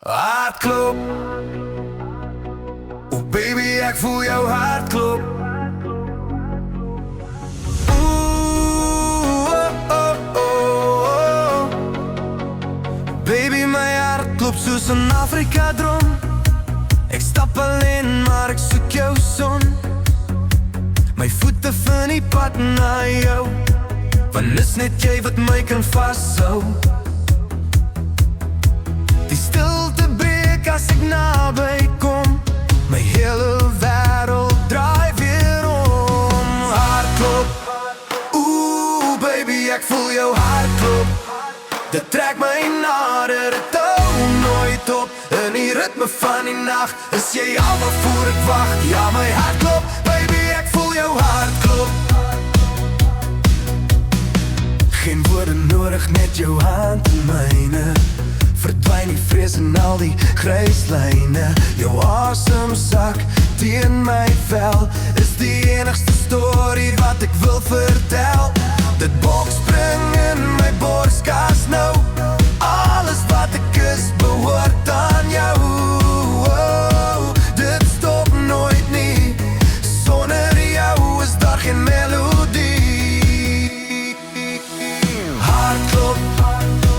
Hartklop. Oh baby, ek voel jou hartklop. Baby, my hart klop soos 'n Afrika droom. Ek stap alleen, maar ek soek jou son. My voete vind die pad na jou, want is net jy wat my kan vashou. Die stilte breek as ek naby kom. My hele wêreld draai weer om. Hartklop. Oeh baby, ek voel jou hartklop. Dit trek my nader, dit hou nooit op. In die ritme van die nacht is jy al waarvoor ek wacht. Ja, my hartklop, baby, ek voel jou hartklop. Geen woorde nodig, net jou hand in myne. Verdwyn die vrees en al die gryslyne. Jou asemsak teen my vel is die enigste storie wat ek wil vertel. Dit boks spring in my borskas nou. Alles wat ek is behoort aan jou. Dit stop nooit nie. Sonder jou is daar geen melodie. Hartklop.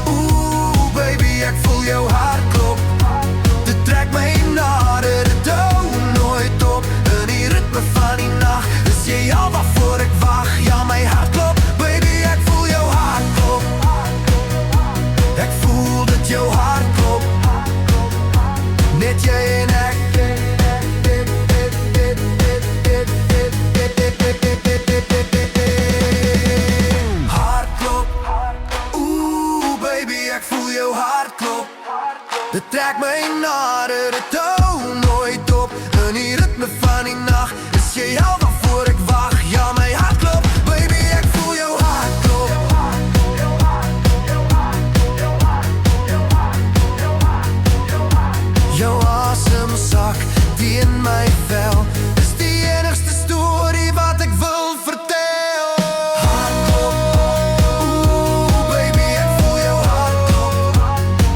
Oeh baby, ek voel jou hartklop. Dit trek my nader, dit hou nooit op. In die ritme van die nacht is jy al waarvoor ek wacht. Ja, my hartklop. Jou hartklop, net jy en ek. Hartklop, oeh baby, ek voel jou hartklop. Dit trek my nader, dit hou nooit op. In die ritme van die nacht is jy al waarvoor ek wacht. Ja, my hartklop, baby, ek voel jou hartklop. Jou asemsak die in my vel is die enigste storie wat ek wil vertel. Hartklop, oeh baby, ek voel jou hartklop.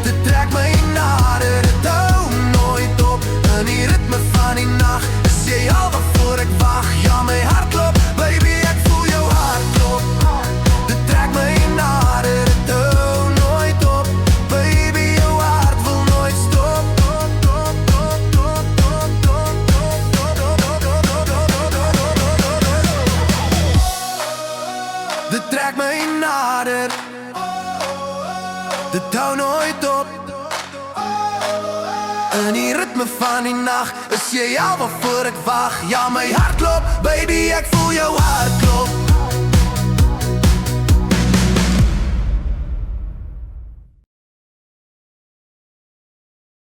Dit trek my nader, dit hou nooit op. In die ritme van die nacht is jy al waarvoor ek wacht. Ja, my hartklop, baby, ek voel jou hartklop. Dit trek my nader, dit hou nooit op. Baby, jou hart wil nooit stop. Dit trek my nader, dit hou nooit op. In die ritme van die nacht is jy al waarvoor ek wacht. Ja, my hartklop, baby, ek voel jou hartklop.